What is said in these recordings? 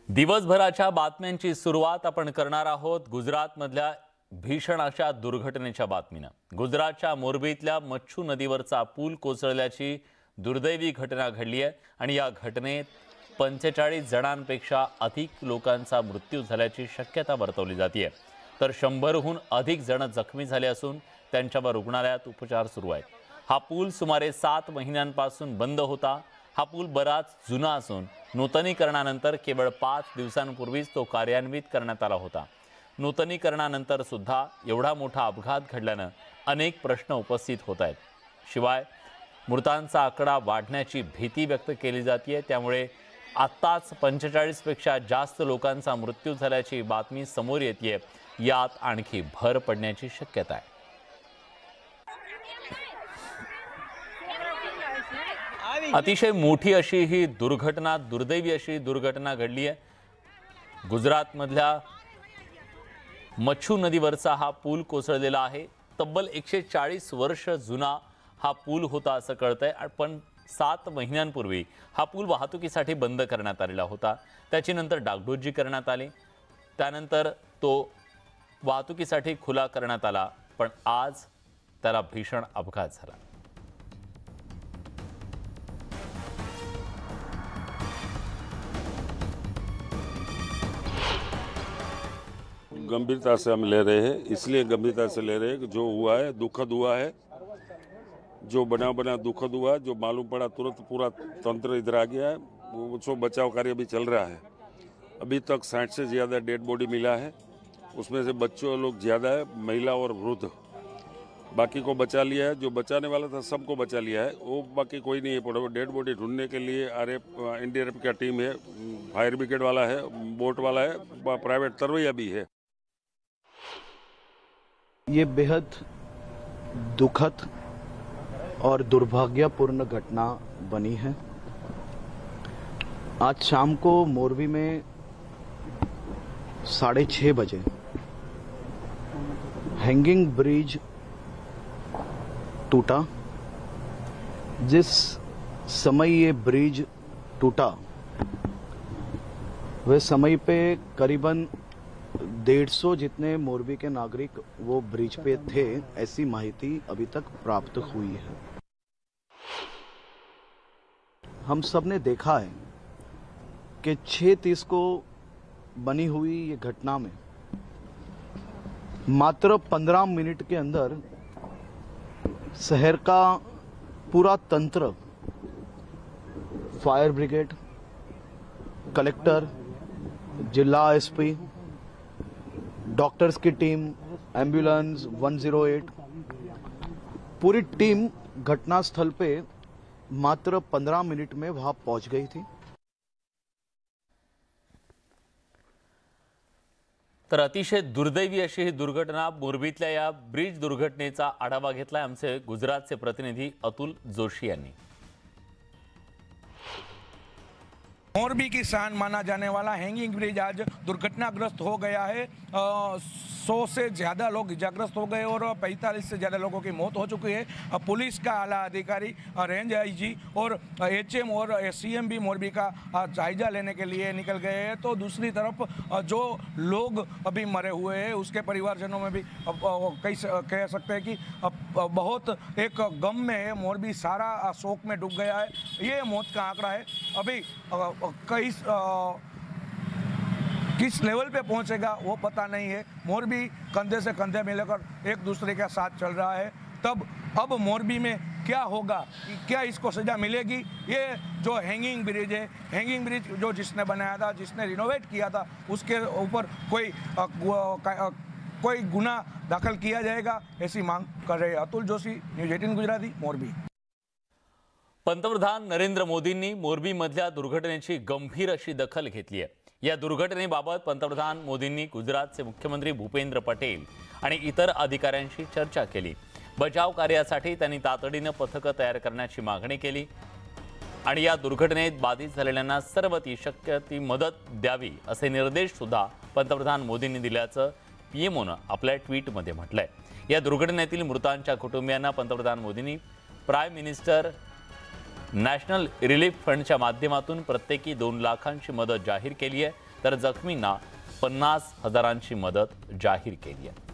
दिवसभराच्या बातम्यांची सुरुवात आपण करणार आहोत गुजरातमधल्या भीषण अशा दुर्घटनेच्या बातमीने। गुजरातच्या मोरबीतल्या मच्छू नदीवरचा पूल कोसळल्याची दुर्दैवी घटना घडली आहे आणि या घटनेत 45 जणांपेक्षा अधिक लोकांचा मृत्यू झाल्याची शक्यता वर्तवली जाते। तर 100हून अधिक जण जखमी झाले असून त्यांच्यावर रुग्णालयात उपचार सुरू आहेत। हा पूल सुमारे 7 महिन्यांपासून बंद होता। हा पूल बराच जुना असून नूतनीकरणानंतर केवळ 5 दिवसांपूर्वीच तो कार्यान्वित करण्यात आला होता। नूतनीकरणानंतर सुद्धा एवढा मोठा अपघात घडल्याने अनेक प्रश्न उपस्थित होत आहेत। शिवाय मृतांचा आकडा वाढण्याची भीती व्यक्त केली जाते। त्यामुळे आत्ताच 45 पेक्षा जास्त लोकांचा मृत्यू झाल्याची बातमी समोर येते। यात आणखी भर पडण्याची शक्यता आहे। अतिशय मोठी अशी ही दुर्घटना, दुर्दैवी अशी दुर्घटना घडली आहे। गुजरातमधल्या मच्छू नदीवरचा हा पूल कोसळलेला आहे। तब्बल 140 वर्ष जुना हा पूल होता असं कळतंय। पण 7 महिन्यांपूर्वी हा पूल वाहतुकीसाठी बंद करण्यात आलेला होता। त्याची नंतर डागडुजी करण्यात आली, त्यानंतर तो वाहतुकीसाठी खुला करण्यात आला। पण आज त्याला भीषण अपघात झाला। गंभीरता से हम ले रहे हैं, इसलिए गंभीरता से ले रहे हैं कि जो हुआ है दुखद हुआ है, जो बना दुखद हुआ है। जो मालूम पड़ा तुरंत पूरा तंत्र इधर आ गया है। वो बचाव कार्य भी चल रहा है। अभी तक 60 से ज़्यादा डेड बॉडी मिला है। उसमें से बच्चों लोग ज़्यादा है, महिला और वृद्ध। बाकी को बचा लिया है, जो बचाने वाला था सबको बचा लिया है। वो बाकी कोई नहीं है पड़ा। डेड बॉडी ढूंढने के लिए एनडीआरएफ का टीम है, फायर ब्रिगेड वाला है, बोट वाला है, प्राइवेट तरवैया भी है। ये बेहद दुखद और दुर्भाग्यपूर्ण घटना बनी है। आज शाम को मोरबी में 6:30 बजे हैंगिंग ब्रिज टूटा। जिस समय ये ब्रिज टूटा वह समय पे करीबन 150 जितने मोरबी के नागरिक वो ब्रिज पे थे, ऐसी माहिती अभी तक प्राप्त हुई है। हम सब ने देखा है कि 6:30 को बनी हुई ये घटना में मात्र 15 मिनट के अंदर शहर का पूरा तंत्र, फायर ब्रिगेड, कलेक्टर, जिला एसपी, डॉक्टर्स की टीम, एम्बुलेंस 108, पूरी टीम घटनास्थल पे मात्र 15 मिनट में वहां पहुंच गई थी। तर अतिशय दुर्दैवी अशी ही दुर्घटना मोरबीतल्या या ब्रिज दुर्घटनेचा आढावा घेतलाय आमचे गुजरातचे प्रतिनिधी अतुल जोशी यांनी। मोरबी की शान माना जाने वाला हैंगिंग ब्रिज आज दुर्घटनाग्रस्त हो गया है। 100 से ज़्यादा लोग इजाग्रस्त हो गए और 45 से ज़्यादा लोगों की मौत हो चुकी है। पुलिस का आला अधिकारी, रेंज आईजी और एचएम और सीएम भी मोरबी का जायजा लेने के लिए निकल गए हैं। तो दूसरी तरफ जो लोग अभी मरे हुए हैं उसके परिवारजनों में भी कह सकते हैं कि बहुत एक गम में है। मोरबी सारा शोक में डूब गया है। ये मौत का आंकड़ा है। अभी किस लेवल पे पहुंचेगा वो पता नहीं है। मोरबी कंधे से कंधे मिलाकर एक दूसरे के साथ चल रहा है। तब अब मोरबी में क्या होगा, क्या इसको सजा मिलेगी? ये जो हैंगिंग ब्रिज है, हैंगिंग ब्रिज जो जिसने बनाया था, जिसने रिनोवेट किया था, उसके ऊपर कोई गुना दाखिल किया जाएगा, ऐसी मांग कर रहे हैं। अतुल जोशी, न्यूज 18 गुजराती, मोरबी। पंतप्रधान नरेंद्र मोदींनी मोरबीमधल्या दुर्घटनेची गंभीर अशी दखल घेतली आहे। या दुर्घटनेबाबत पंतप्रधान मोदींनी गुजरातचे मुख्यमंत्री भूपेंद्र पटेल आणि इतर अधिकाऱ्यांशी चर्चा केली। बचाव कार्यासाठी त्यांनी तातडीने पथकं तयार करण्याची मागणी केली आणि या दुर्घटनेत बाधित झालेल्यांना सर्व ती शक्य ती मदत द्यावी असे निर्देश सुद्धा पंतप्रधान मोदींनी दिल्याचं पीएमओने आपल्या ट्विटमध्ये म्हटलंय। या दुर्घटनेतील मृतांच्या कुटुंबियांना पंतप्रधान मोदींनी प्राइम मिनिस्टर नॅशनल रिलीफ फंडच्या माध्यमातून प्रत्येकी 2 लाखांची मदत जाहीर केली आहे। तर जखमींना 50,000ची मदत जाहीर केली आहे.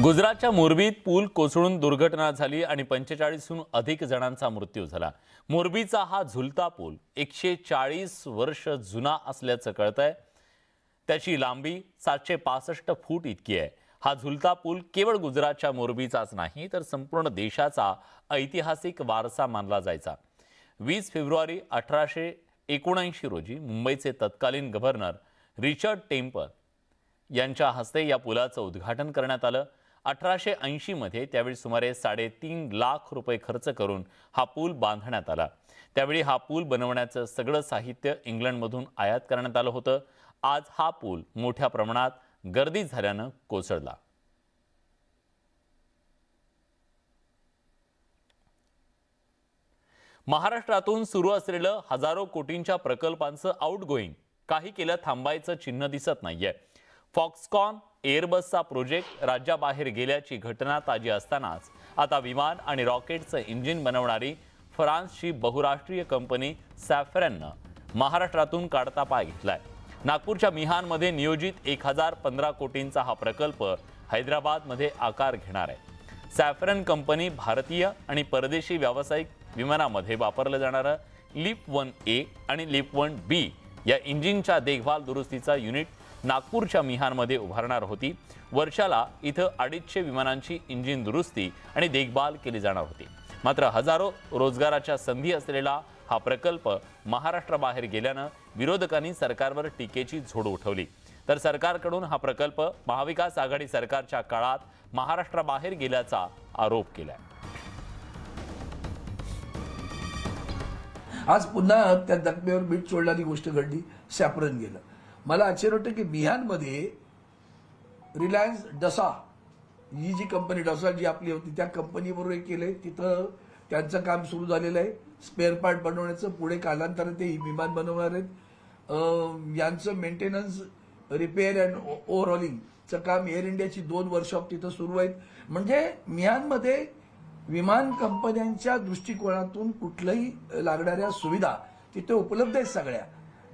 गुजरातच्या मोरबीत पूल कोसळून दुर्घटना झाली आणि 45हून अधिक जणांचा मृत्यू झाला. मोरबीचा हा झुलता पूल 140 वर्ष जुना असल्याचं कळतंय. त्याची लांबी 765 फूट इतकी आहे. हा झुलता पूल केवळ गुजरातच्या मोरबीचाच नाही तर संपूर्ण देशाचा ऐतिहासिक वारसा मानला जायचा. 20 फेब्रुवारी 1879 रोजी मुंबईचे तत्कालीन गव्हर्नर रिचर्ड टेम्पर यांच्या हस्ते या पुलाचं उद्घाटन करण्यात आलं. 1880 मध्ये त्यावेळी सुमारे 3.5 लाख रुपये खर्च करून हा पूल बांधण्यात आला. त्यावेळी हा पूल बनवण्याचं सगळं साहित्य इंग्लंडमधून आयात करण्यात आलं होतं. आज हा पूल मोठ्या प्रमाणात गर्दी झाल्यानं कोसळला. महाराष्ट्रातून सुरू असलेलं हजारो कोटींच्या प्रकल्पांचं आउटगोईंग काही केलं थांबायचं चिन्ह दिसत नाहीये. फॉक्सकॉन एअरबसचा प्रोजेक्ट राज्याबाहेर गेल्याची घटना ताजी असतानाच आता विमान आणि रॉकेटचं इंजिन बनवणारी फ्रान्सची बहुराष्ट्रीय कंपनी सॅफ्रननं महाराष्ट्रातून काढता पाय घेतलाय. नागपूरच्या मिहानमध्ये नियोजित 1015 कोटींचा हा प्रकल्प हैदराबादमध्ये आकार घेणार आहे. सॅफ्रन कंपनी भारतीय आणि परदेशी व्यावसायिक विमानामध्ये वापरलं जाणारं लिप 1A आणि लिप 1B या इंजिनच्या देखभाल दुरुस्तीचा युनिट नागपूरच्या मिहानमध्ये उभारणार होती. वर्षाला इथं 250 विमानांची इंजिन दुरुस्ती आणि देखभाल केली जाणार होती. मात्र हजारो रोजगाराच्या संधी असलेला हा प्रकल्प महाराष्ट्राबाहेर गेल्यानं विरोधकांनी सरकारवर टीकेची झोड उठवली. तर सरकारकडून हा प्रकल्प महाविकास आघाडी सरकारच्या काळात महाराष्ट्राबाहेर गेल्याचा आरोप केलाय. आज पुन्हा त्या जखमेवर मीठ सोडणारी गोष्ट घडली. सॅफ्रन गेलं. मला आश्चर्य वाटतं की मिहानमध्ये रिलायन्स डसा ही जी कंपनी डसा जी आपली होती त्या कंपनीबरोबर हे केलंय. तिथं त्यांचं काम सुरू झालेलं आहे स्पेअर पार्ट बनवण्याचं. पुढे कालांतराने ते विमान बनवणार आहेत. यांचं मेंटेनन्स रिपेअर अँड ओव्हरहॉलिंगचं काम एअर इंडियाची 2 वर्कशॉप तिथं सुरू आहेत. म्हणजे मिहानमध्ये विमान कंपन्यांच्या दृष्टिकोनातून कुठल्याही लागणाऱ्या सुविधा तिथे उपलब्ध आहेत सगळ्या.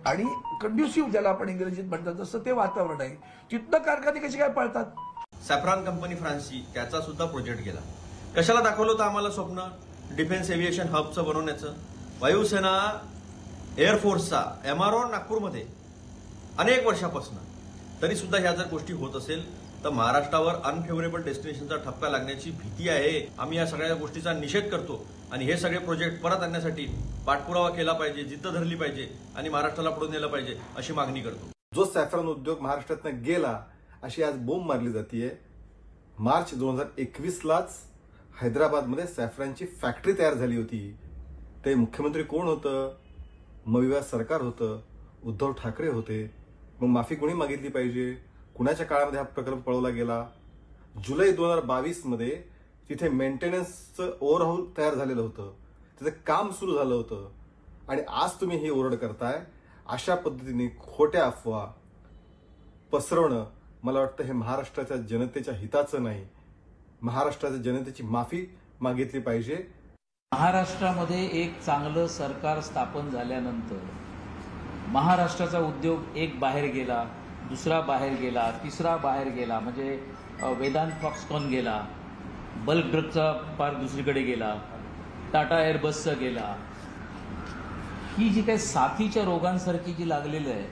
आणि कंड्युसिव्ह ज्याला आपण इंग्रजीत म्हणतात तसं ते वातावरण आहे. तिथनं कारखाने कसे काय पळतात. सॅफ्रॉन कंपनी फ्रान्सची त्याचा सुद्धा प्रोजेक्ट गेला. कशाला दाखवलं होतं आम्हाला स्वप्न डिफेन्स एव्हिएशन हबचं बनवण्याचं. वायुसेना एअरफोर्सचा MRO नागपूरमध्ये अनेक वर्षापासून. तरी सुद्धा ह्या जर गोष्टी होत असेल तर महाराष्ट्रावर अनफेवरेबल डेस्टिनेशनचा ठपका लागण्याची भीती आहे. आम्ही या सगळ्या गोष्टीचा निषेध करतो आणि हे सगळे प्रोजेक्ट परत आणण्यासाठी पाठपुरावा केला पाहिजे, जिद्द धरली पाहिजे आणि महाराष्ट्राला पुढे नेलं पाहिजे अशी मागणी करतो. जो सॅफ्रॉन उद्योग महाराष्ट्रातनं गेला अशी आज बोंब मारली जाते. मार्च 2021लाच हैदराबादमध्ये सॅफ्रॉनची फॅक्टरी तयार झाली होती. ते मुख्यमंत्री कोण होतं? मविवा सरकार होतं, उद्धव ठाकरे होते. मग माफी कोणी मागितली पाहिजे? कुणाच्या काळामध्ये हा प्रकल्प पळवला गेला? जुलै 2022मध्ये तिथे मेंटेनन्सचं ओव्हरहॉल तयार झालेलं होतं, त्याचं काम सुरू झालं होतं आणि आज तुम्ही ही ओरड करताय. अशा पद्धतीने खोट्या अफवा पसरवणं मला वाटतं हे महाराष्ट्राच्या जनतेच्या हिताचं नाही. महाराष्ट्राच्या जनतेची माफी मागितली पाहिजे. महाराष्ट्रामध्ये एक चांगलं सरकार स्थापन झाल्यानंतर महाराष्ट्राचा उद्योग एक बाहेर गेला, दुसरा बाहेर गेला, तिसरा बाहेर गेला. म्हणजे वेदांत फॉक्सकॉन गेला, बल्क ड्रगचा पार दुसरीकडे गेला, टाटा एअरबसचा गेला. ही जी काही साथीच्या रोगांसारखी जी लागलेलं आहे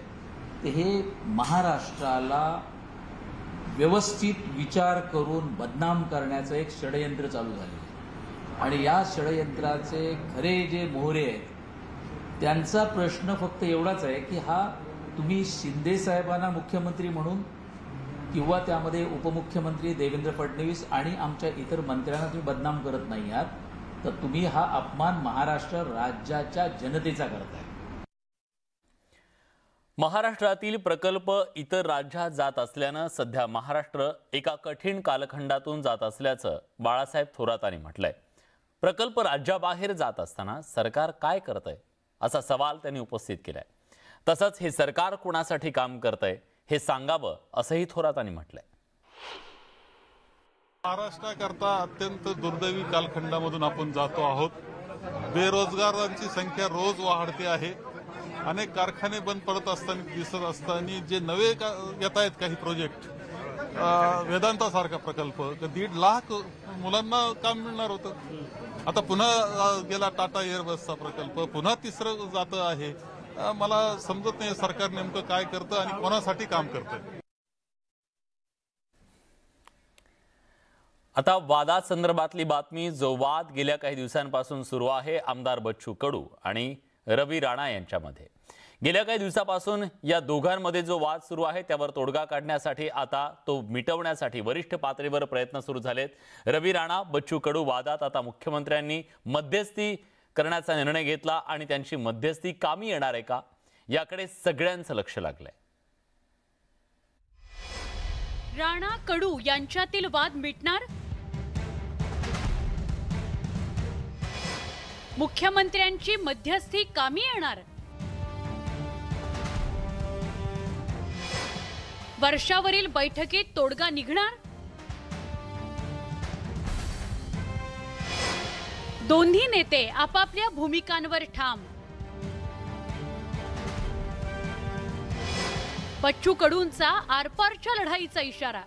ते हे महाराष्ट्राला व्यवस्थित विचार करून बदनाम करण्याचं एक षडयंत्र चालू झाले. आणि या षडयंत्राचे खरे जे मोहरे आहेत त्यांचा प्रश्न फक्त एवढाच आहे की हा तुम्ही शिंदे साहेबांना मुख्यमंत्री म्हणून किंवा त्यामध्ये उपमुख्यमंत्री देवेंद्र फडणवीस आणि आमच्या इतर मंत्र्यांना तुम्ही बदनाम करत नाही आहात, तर तुम्ही हा अपमान महाराष्ट्र राज्याच्या जनतेचा करताय. महाराष्ट्रातील प्रकल्प इतर राज्यात जात असल्यानं सध्या महाराष्ट्र एका कठीण कालखंडातून जात असल्याचं बाळासाहेब थोरातांनी म्हटलंय. प्रकल्प राज्याबाहेर जात असताना सरकार काय करतंय असा सवाल त्यांनी उपस्थित केलाय. तसंच हे सरकार कोणासाठी काम करतंय हे सांगावं असंही थोरातांनी म्हटलंय. महाराष्ट्राकरता अत्यंत दुर्दैवी कालखंडामधून आपण जातो आहोत. बेरोजगारांची संख्या रोज वाढते आहे. अनेक कारखाने बंद पडत असताना दिसत असताना जे नवे येत आहेत काही प्रोजेक्ट, वेदांतासारखा प्रकल्प 1.5 लाख मुलांना काम मिळणार होतं. आता पुन्हा गेला टाटा एअरबसचा प्रकल्प, पुन्हा तिसरं जातं आहे. मला समजत नाही सरकार नेमकं काय करतं आणि कोणासाठी काम करतंय. आता वादासंदर्भातली बातमी, जो वाद गेल्या काही दिवसांपासून सुरू आहे आमदार बच्चू कडू आणि रवी राणा यांच्यामध्ये. गेल्या काही दिवसापासून या दोघांमध्ये जो वाद सुरू आहे त्यावर तोडगा काढण्यासाठी, आता तो मिटवण्यासाठी वरिष्ठ पातळीवर प्रयत्न सुरू झालेत. रवी राणा बच्चू कडू वादात आता मुख्यमंत्र्यांनी मध्यस्थी करण्याचा निर्णय घेतला आणि त्यांची मध्यस्थी कामी येणार आहे का, याकडे सगळ्यांचं लक्ष लागलंय. राणा कडू यांच्यातील वाद मिटणार? मुख्यमंत्र्यांची मध्यस्थी कामी येणार? वर्षावरील बैठकीत तोडगा निघणार? दोन्ही नेते आपापल्या भूमिकांवर ठाम. बच्चू कडूंचा आरपारच्या लढाईचा इशारा.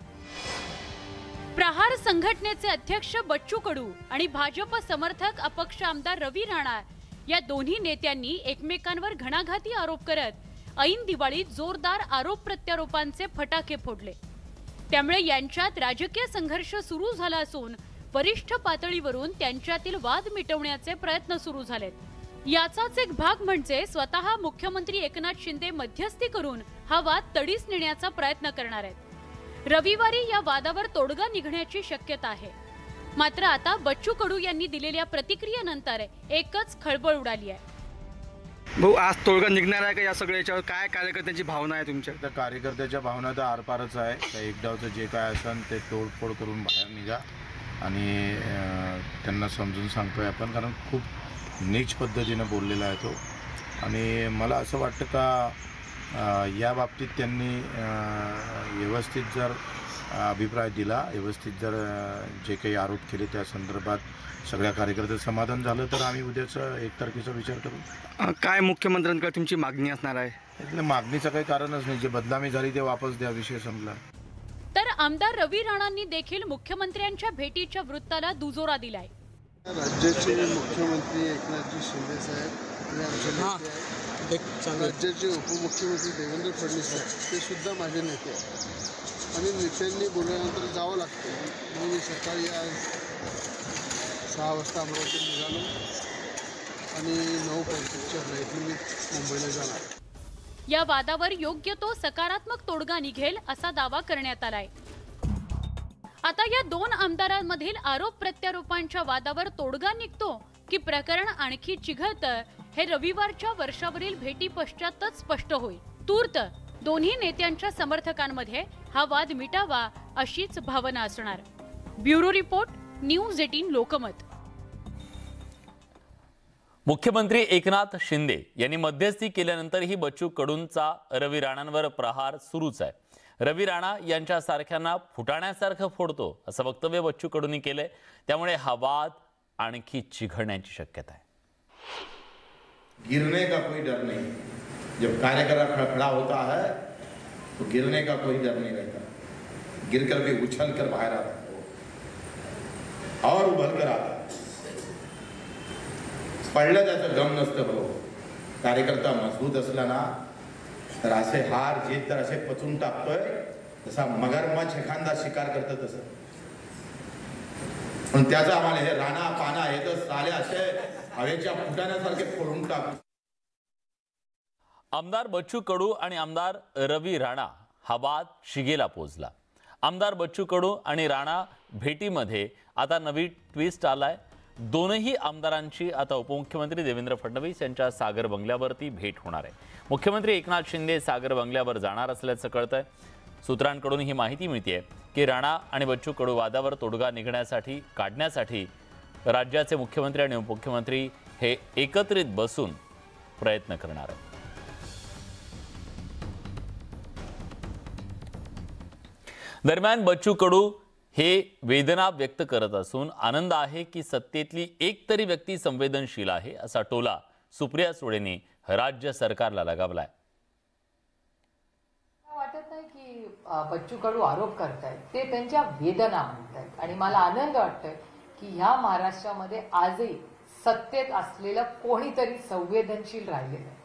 प्रहार संघटनेचे अध्यक्ष बच्चू कडू आणि भाजप समर्थक अपक्ष आमदार रवी राणा या दोन्ही नेत्यांनी एकमेकांवर घणाघाती आरोप करत ऐन दिवाळीत जोरदार आरोप प्रत्यारोपांचे फटाके फोडले. त्यामुळे यांच्यात राजकीय संघर्ष सुरू झाला असून वरिष्ठ पातळीवरून त्यांच्यातील वाद मिटवण्याचे प्रयत्न सुरू झालेत. याचाच एक भाग म्हणजे स्वतः मुख्यमंत्री एकनाथ शिंदे मध्यस्थी करून हा वाद तडीस नेण्याचा प्रयत्न करणार आहेत. रविवारी या वादावर तोडगा निघण्याची शक्यता आहे. मात्र आता बच्चू कडू यांनी दिलेल्या प्रतिक्रियेनंतर एकच खळबळ उडाली आहे. भाऊ, आज तोडगा निघणार आहे का या सगळ्याच्यावर? काय कार्यकर्त्यांची भावना आहे तुमच्या? तर कार्यकर्त्याच्या भावना तर आरपारच आहे. तर एकदाचं जे काय असेल ते तोडफोड करून बाहेर निघा आणि त्यांना समजून सांगतोय आपण, कारण खूप नीच पद्धतीनं बोललेला आहे तो. आणि मला असं वाटतं का या बाबतीत त्यांनी व्यवस्थित जर अभिप्राय दिला, व्यवस्थित जर जे काही आरोप केले त्या संदर्भात सगळ्या कार्यकर्त्यांचं समाधान झालं तर आम्ही उद्याचं 1 तारखेचा विचार करू. काय मुख्यमंत्र्यांकडे तुमची मागणी असणार आहे? त्यातलं मागणीचं काही कारणच नाही. जे बदनामी झाली ते वापस द्या, विषय संपला. तर आमदार रवी राणांनी देखील मुख्यमंत्र्यांच्या भेटीच्या वृत्ताला दुजोरा दिलाय. राज्याचे मुख्यमंत्री एकनाथजी शिंदे साहेब आणि आमचे नेते आहेत. राज्याचे उपमुख्यमंत्री देवेंद्र फडणवीस आहेत, ते सुद्धा माझे नेते आहेत आणि नेत्यांनी बोलल्यानंतर जावं लागतं. म्हणून मी सकाळी आज 6 वाजता अमरावती निघालो आणि 9:35च्या फ्लाईटने मी मुंबईला जाणार. या वादावर योग्य तो सकारात्मक तोडगा निघेल असा दावा करण्यात आलाय. आता या 2 आमदारांमधील आरोप प्रत्यारोपांच्या वादावर तोडगा निघतो की प्रकरण आणखी चिघळतं, हे रविवारच्या वर्षावरील भेटी पश्चातच स्पष्ट होईल. तूर्त दोन्ही नेत्यांच्या समर्थकांमध्ये हा वाद मिटावा अशीच भावना असणार. Bureau report, news 18 Lokmat. मुख्यमंत्री एकनाथ शिंदे यांनी मध्यस्थी केल्यानंतरही बच्चू कडूंचा रवी राणांवर प्रहार सुरूच आहे. रवी राणा यांच्या सारख्यांना फुटाण्यासारखं फोडतो असं वक्तव्य बच्चू कडूंनी केलंय. त्यामुळे हा वाद आणखी चिघळण्याची शक्यता आहे. गिरने का कोई डर नहीं. जब कार्यकर्ता खड़ा होता है तो गिरने का कोई डर नहीं रहता. गिरकर भी उछल कर बाहर आता और उभर कर आता. पडलं त्याचं गम नसतं. हो, कार्यकर्ता मजबूत असला ना तर असे हार जीत तर असे पचून टाकतोय जसा मगरमच्छ एखादा शिकार करतं तसं. पण त्याचा आम्हाला हे राणा पाना हे तर साले असे हवेच्या फुटाण्यासारखे फोडून टाकतो. आमदार बच्चू कडू आणि आमदार रवी राणा हा वाद शिगेला पोहोचला. आमदार बच्चू कडू आणि राणा भेटीमध्ये आता नवी ट्विस्ट आलाय. दोनही आमदारांची आता उपमुख्यमंत्री देवेंद्र फडणवीस यांच्या सागर बंगल्यावरती भेट होणार आहे. मुख्यमंत्री एकनाथ शिंदे सागर बंगल्यावर जाणार असल्याचं कळतंय. सूत्रांकडून ही माहिती मिळतेय की राणा आणि बच्चू कडू वादावर तोडगा काढण्यासाठी राज्याचे मुख्यमंत्री आणि उपमुख्यमंत्री हे एकत्रित बसून प्रयत्न करणार आहेत. दरम्यान बच्चू कडू हे वेदना व्यक्त करत असून आनंद आहे की सत्तेतली एक तरी व्यक्ती संवेदनशील आहे असा टोला सुप्रिया सुळेंनी राज्य सरकारला लगावलाय. वाटत नाही की बच्चू कडू आरोप करतायत, ते त्यांच्या वेदना म्हणतायत आणि मला आनंद वाटतोय की ह्या महाराष्ट्रामध्ये आजही सत्तेत असलेलं कोणीतरी संवेदनशील राहिलेलं आहे.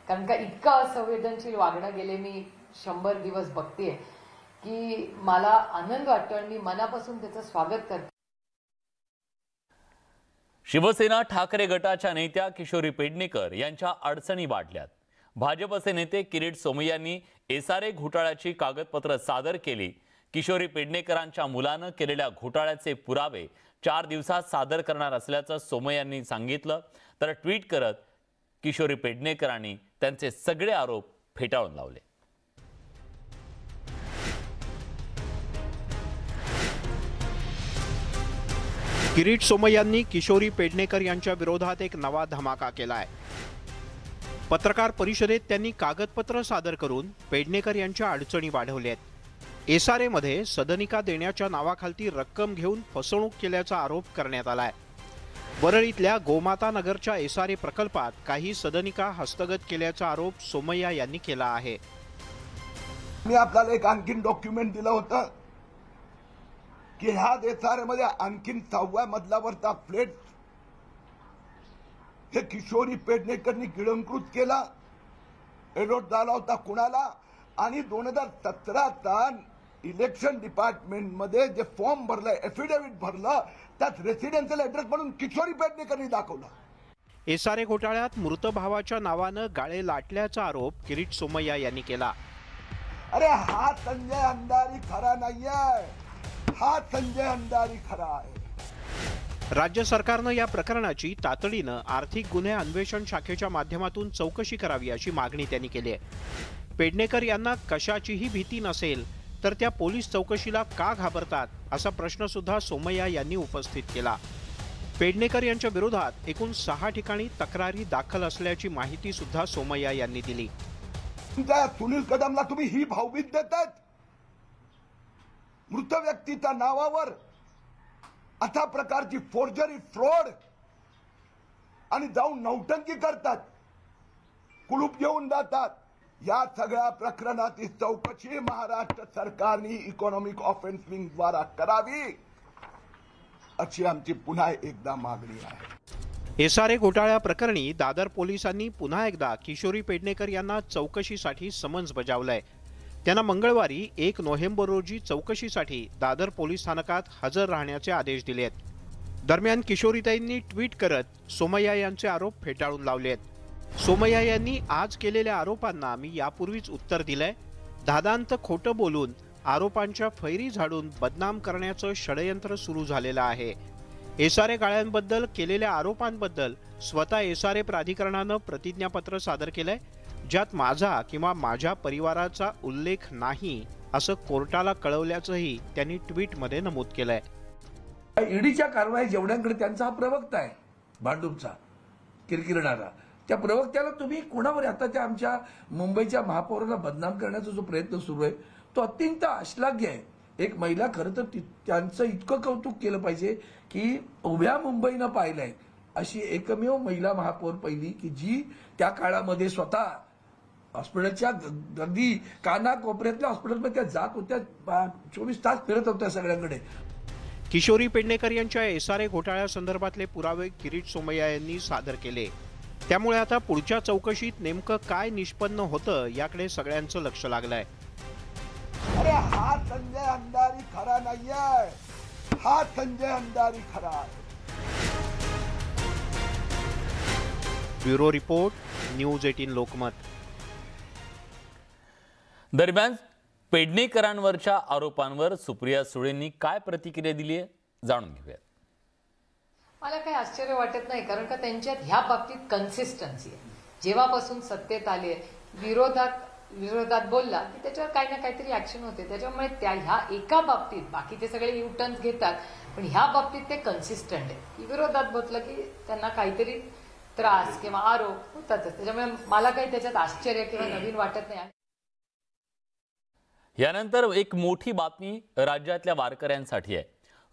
कारण का इतकं असंवेदनशील वागणं गेले मी 100 दिवस बघतेय की मला आनंद वाटतो आणि मी मनापासून त्याचं स्वागत करते. शिवसेना ठाकरे गटाच्या नेत्या किशोरी पेडणेकर यांच्या अडचणी वाढल्यात. भाजपचे नेते किरीट सोमय्यांनी एसआरए घोटाळ्याची कागदपत्र सादर केली. किशोरी पेडणेकरांच्या मुलानं केलेल्या घोटाळ्याचे पुरावे 4 दिवसात सादर करणार असल्याचं सोमय्यांनी सांगितलं. तर ट्विट करत किशोरी पेडणेकरांनी त्यांचे सगळे आरोप फेटाळून लावले. किरीट सोमय्यांनी किशोरी पेडणेकर यांच्या विरोधात एक नवा धमाका केलाय. पत्रकार परिषदेत त्यांनी कागदपत्र सादर करून पेडणेकर यांच्या अडचणी वाढवल्यात. एसआरए मध्ये सदनिका देण्याच्या नावाखाली रक्कम घेऊन फसवणूक केल्याचा आरोप करण्यात आलाय. वरळीतल्या गोमाता नगरच्या एसआरए प्रकल्पात काही सदनिका हस्तगत केल्याचा आरोप सोमय्या यांनी केला आहे. मी आपल्याला एक आणखीन डॉक्युमेंट दिलं होतं की ह्या एसआरए मध्ये आणखीन 6व्या मजल्यावरचा फ्लॅट हे किशोरी पेडणेकरनी गिळंकृत केला. एडोट झाला होता कुणाला आणि 2017चा इलेक्शन डिपार्टमेंट मध्ये जे फॉर्म भरलं, एफिडेव्हिट भरलं, त्यात रेसिडेन्शियल ऍड्रेस म्हणून किशोरी पेडणेकरनी दाखवला. एसआरए घोटाळ्यात मृत भावाच्या नावानं गाळे लाटल्याचा आरोप किरीट सोमय्या यांनी केला. अरे हा संजय अंधारी खरा नाहीये, हा संजय अंधारी खरा आहे. राज्य सरकारनं या प्रकरणाची तातडीनं आर्थिक गुन्हे अन्वेषण शाखेच्या माध्यमातून चौकशी करावी अशी मागणी त्यांनी केली आहे. पेडणेकर यांना कशाचीही भीती नसेल तर त्या पोलीस चौकशीला का घाबरतात असा प्रश्न सुद्धा सोमय्या यांनी उपस्थित केला. पेडणेकर यांच्या विरोधात एकूण 6 ठिकाणी तक्रारी दाखल असल्याची माहिती सुद्धा सोमय्या यांनी दिली. सुनील कदमला तुम्ही ही भावभीत देतात, मृत व्यक्तीच्या नावावर अशा प्रकारची फोर्जरी, फ्रॉड आणि जाऊन नौटंकी करतात, कुलूप घेऊन जातात. या सगळ्या प्रकरणाची चौकशी महाराष्ट्र सरकारने इकॉनॉमिक ऑफेन्स विंग द्वारा करावी अशी आमची पुन्हा एकदा मागणी आहे. एसआरए घोटाळ्या प्रकरणी दादर पोलिसांनी पुन्हा एकदा किशोरी पेडणेकर यांना चौकशीसाठी समन्स बजावलंय. त्यांना मंगळवारी 1 नोव्हेंबर रोजी चौकशीसाठी दादर पोलीस स्थानकात हजर राहण्याचे आदेश दिलेत. दरम्यान किशोरीताईंनी ट्विट करत सोमय्या यांचे आरोप फेटाळून लावलेत. सोमय्या यांनी आज केलेल्या आरोपांना मी यापूर्वीच उत्तर दिलंय. दादांत खोटं बोलून आरोपांच्या फैरी झाडून बदनाम करण्याचं षडयंत्र सुरू झालेलं आहे. एसआरए गाळ्यांबद्दल केलेल्या आरोपांबद्दल स्वतः एसआरए प्राधिकरणानं प्रतिज्ञापत्र सादर केलंय, ज्यात माझा किंवा माझ्या परिवाराचा उल्लेख नाही असं कोर्टाला कळवल्याचंही त्यांनी ट्विटमध्ये नमूद केलंय. ईडीच्या कारवाई जेवढ्यांकडे त्यांचा हा प्रवक्ता आहे भांडूपचा किरकिरणारा, त्या प्रवक्त्याला तुम्ही कोणावर आताच्या आमच्या मुंबईच्या महापौराला बदनाम करण्याचा जो प्रयत्न सुरू आहे तो अत्यंत अश्लाघ्य आहे. एक महिला खरं तर त्यांचं इतकं कौतुक केलं पाहिजे की उभ्या मुंबईनं पाहिलंय अशी एकमेव महिला महापौर पहिली की जी त्या काळामध्ये स्वतः हॉस्पिटलच्या अगदी कानाकोपऱ्यातल्या हॉस्पिटलमध्ये त्या जात होत्या, 24 तास फिरत होत्या सगळ्यांकडे. किशोरी पेडणेकर यांच्या एसआरए घोटाळ्यासंदर्भातले पुरावे किरीट सोमय्या यांनी सादर केले. त्यामुळे आता पुढच्या चौकशीत नेमकं काय निष्पन्न होतं याकडे सगळ्यांचं लक्ष लागलंय. अरे हा संजय अंधारी खरा नाहीये, हा संजय अंधारी खरा आहे. Bureau report, news 18 Lokmat. दरम्यान पेडणेकरांवरच्या आरोपांवर सुप्रिया सुळेंनी काय प्रतिक्रिया दिली आहे जाणून घेऊया. मला काही आश्चर्य वाटत नाही, कारण का त्यांच्यात ह्या बाबतीत कन्सिस्टन्सी आहे. जेव्हापासून सत्तेत आले विरोधात बोलला की त्याच्यावर काही ना काहीतरी ऍक्शन होते. त्याच्यामुळे त्या ह्या एका बाबतीत बाकीचे सगळे युटर्न्स घेतात, पण ह्या बाबतीत ते कन्सिस्टंट आहे की विरोधात बोललं की त्यांना काहीतरी त्रास किंवा आरोप होतातच. त्याच्यामुळे मला काही त्याच्यात आश्चर्य किंवा नवीन वाटत नाही. यानंतर एक मोठी बातमी राज्यातल्या वारकऱ्यांसाठी आहे।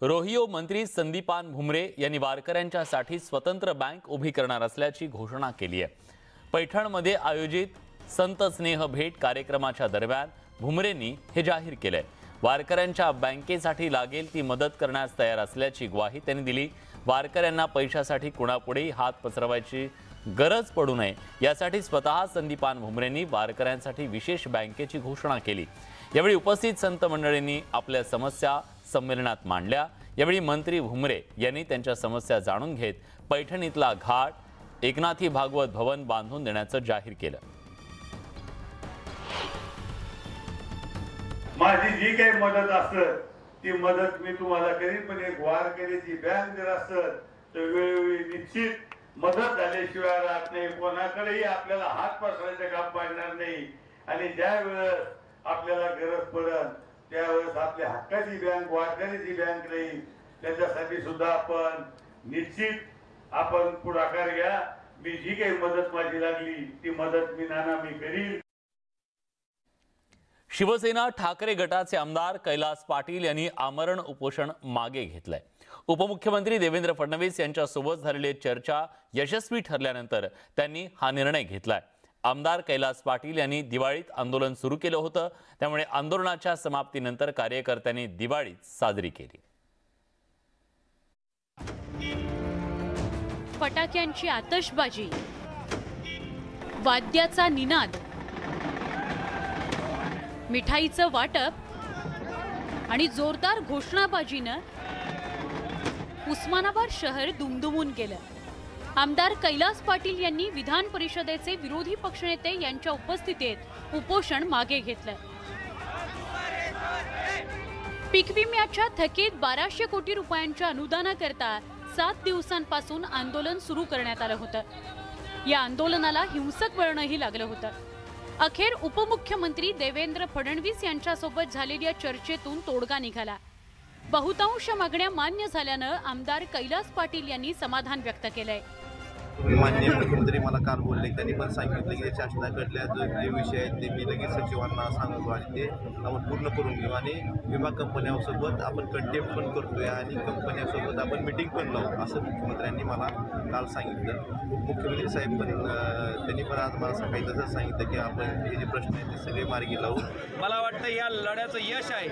रोहियो मंत्री संदीपान भुमरे यांनी वारकऱ्यांच्यासाठी स्वतंत्र बँक उभी करणार असल्याची घोषणा केली आहे। पैठणमध्ये आयोजित संत स्नेह भेट कार्यक्रमाच्या दरम्यान भुमरेंनी हे जाहीर केलंय। वारकऱ्यांच्या बँकेसाठी लागेल ती मदत करण्यास तयार असल्याची ग्वाही त्यांनी दिली। वारकऱ्यांना पैशासाठी कुणापुढेही हात पसरवायची गरज पडू नये यासाठी स्वतः संदीपान भुमरेंनी वारकऱ्यांसाठी विशेष बँकेची घोषणा केली। यावेळी उपस्थित संत मंडळींनी आपल्या समस्या संमेलनात मांडल्या। यावेळी मंत्री भुमरे यांनी त्यांच्या समस्या जाणून घेत पैठणीतला घाट एकनाथी भागवत भवन बांधून देण्याचं जाहीर केलं। माझी जी काही मदत असत ती मदत मी तुम्हाला करीन, पण एक वारकऱ्याची बँक जर असत तर वेळोवेळी निश्चित मदत झाल्याशिवाय राहत नाही। कोणाकडेही आपल्याला हात पसरायचं काम पडणार नाही आणि ज्या वेळेस आपल्याला गरज पडल त्यावेळेस आपल्या हक्काची बँक वारकऱ्याची बँक राहील। त्याच्यासाठी सुद्धा आपण निश्चित आपण पुढाकार घ्या। मी जी काही मदत माझी लागली ती मदत मी करीन। शिवसेना ठाकरे गटाचे आमदार कैलास पाटील यांनी आमरण उपोषण मागे घेतलंय। उपमुख्यमंत्री देवेंद्र फडणवीस यांच्यासोबत झालेली चर्चा यशस्वी ठरल्यानंतर त्यांनी हा निर्णय घेतलाय। आमदार कैलास पाटील यांनी दिवाळीत आंदोलन सुरू केलं होतं, त्यामुळे आंदोलनाच्या समाप्तीनंतर कार्यकर्त्यांनी दिवाळी साजरी केली। फटाक्यांची आतषबाजी, वाद्याचा निनाद, मिठाईचं वाटप आणि जोरदार घोषणाबाजीनं उस्मानाबाद शहर दुमदुमून गेलं। आमदार कैलास पाटील यांनी विधान परिषदेचे विरोधी पक्षनेते यांच्या उपस्थितीत उपोषण मागे घेतलं। पीक विम्याच्या थकीत 1200 कोटी रुपयांच्या अनुदानाकरता 7 दिवसांपासून आंदोलन सुरू करण्यात आलं होतं। या आंदोलनाला हिंसक वळणही लागलं होतं। अखेर उपमुख्यमंत्री देवेंद्र फडणवीस यांच्यासोबत झालेल्या चर्चेतून तोडगा निघाला। बहुतांश मागण्या मान्य झाल्यानं आमदार कैलास पाटील यांनी समाधान व्यक्त केलंय। माननीय मुख्यमंत्री मला काल बोलले, त्यांनी पण सांगितलं की शासनाकडल्या जे विषय आहेत ते मी लगेच सचिवांना सांगतो आणि ते आपण पूर्ण करून घेऊ आणि विमा कंपन्यांसोबत आपण कंटेक्ट पण करतोय आणि कंपन्यांसोबत आपण मिटिंग पण लावू असं मुख्यमंत्र्यांनी मला काल सांगितलं। मुख्यमंत्री साहेब पण त्यांनी पण आज मला सकाळी तसंच सांगितलं की आपण हे जे प्रश्न आहेत ते सगळे मार्गी लावू। मला वाटतं या लढ्याचं यश आहे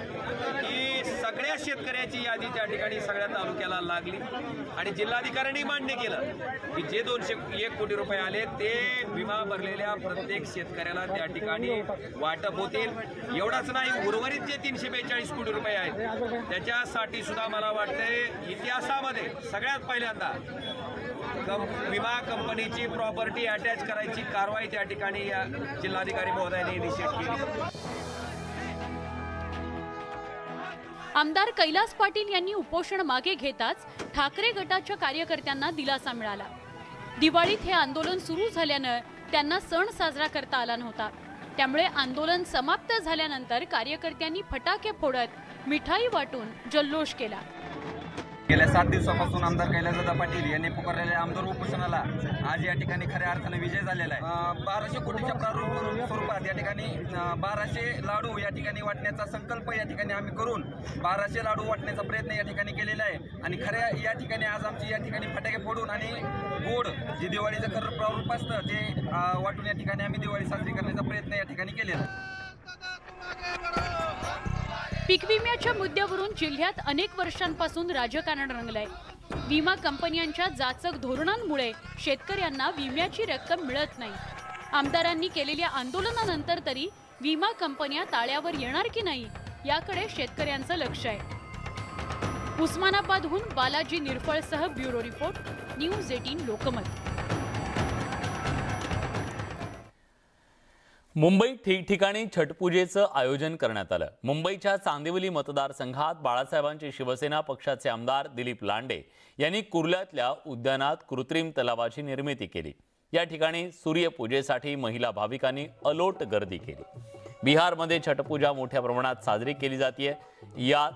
की सगळ्या शेतकऱ्याची यादी त्या ठिकाणी सगळ्या तालुक्याला लागली आणि जिल्हाधिकाऱ्यांनी मान्य केलं की जे 201 कोटी रुपये आले ते विमा भरलेल्या प्रत्येक शेतकऱ्याला त्या ठिकाणी वाटप होतील। एवढाच नाही, उर्वरित जे 342 कोटी रुपये आहेत त्याच्यासाठी सुद्धा मला वाटतंय इतिहासामध्ये सगळ्यात पहिल्यांदा विमा कंपनीची प्रॉपर्टी अटॅच करायची कारवाई त्या ठिकाणी या जिल्हाधिकारी महोदयांनी इनिशिएट केली। आमदार कैलास पाटील यांनी उपोषण मागे घेताच ठाकरे गटाच्या कार्यकर्त्यांना दिलासा मिळाला। दिवाळीत हे आंदोलन सुरू झाल्यानं त्यांना सण साजरा करता आला नव्हता, त्यामुळे आंदोलन समाप्त झाल्यानंतर कार्यकर्त्यांनी फटाके फोडत मिठाई वाटून जल्लोष केला। गेल्या 7 दिवसापासून आमदार कैलासदादा पाटील यांनी पुकारलेल्या आमदार उपोषणाला आज या ठिकाणी खऱ्या अर्थाने विजय झालेला आहे। 1200 कोटीच्या प्रारूप स्वरूपात या ठिकाणी 1200 लाडू या ठिकाणी वाटण्याचा संकल्प या ठिकाणी आम्ही करून 1200 लाडू वाटण्याचा प्रयत्न या ठिकाणी केलेला आहे आणि खऱ्या या ठिकाणी आज आमची या ठिकाणी फटाके फोडून आणि गोड जे दिवाळीचं खरं प्रारूप असतं ते वाटून या ठिकाणी आम्ही दिवाळी साजरी करण्याचा प्रयत्न या ठिकाणी केलेला आहे। पीक विम्याच्या मुद्द्यावरून जिल्ह्यात अनेक वर्षांपासून राजकारण रंगलंय। विमा कंपन्यांच्या जाचक धोरणांमुळे शेतकऱ्यांना विम्याची रक्कम मिळत नाही। आमदारांनी केलेल्या आंदोलनानंतर तरी विमा कंपन्या ताळ्यावर येणार की नाही याकडे शेतकऱ्यांचं लक्ष आहे। उस्मानाबादहून बालाजी निरफळसह ब्युरो रिपोर्ट, न्यूज 18 लोकमत। मुंबईत ठिकठिकाणी छठपूजेचं आयोजन करण्यात आलं। मुंबईच्या चांदिवली मतदारसंघात बाळासाहेबांची शिवसेना पक्षाचे आमदार दिलीप लांडे यांनी कुर्ल्यातल्या उद्यानात कृत्रिम तलावाची निर्मिती केली। या ठिकाणी सूर्यपूजेसाठी महिला भाविकांनी अलोट गर्दी केली। बिहारमध्ये छठपूजा मोठ्या प्रमाणात साजरी केली जाते। यात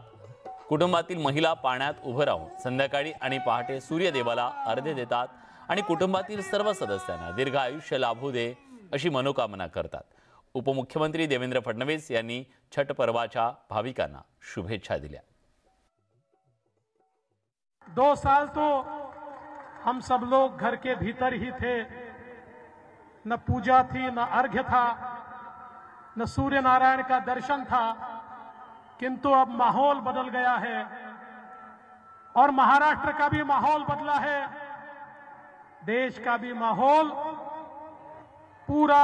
कुटुंबातील महिला पाण्यात उभं राहून संध्याकाळी आणि पहाटे सूर्यदेवाला अर्घ्य देतात आणि कुटुंबातील सर्व सदस्यांना दीर्घ आयुष्य लाभू दे अशी मनोकामना करतात। उपमुख्यमंत्री देवेंद्र फडणवीस यांनी छठ पर्वाच्या भाविकांना शुभेच्छा दिल्या। 2 साल तो हम सब लोग घर के भीतर ही थे, न पूजा थी, न अर्घ्य था, न सूर्य नारायण का दर्शन था, किंतु अब माहौल बदल गया है और महाराष्ट्र का भी माहौल बदला है, देश का भी माहौल पूरा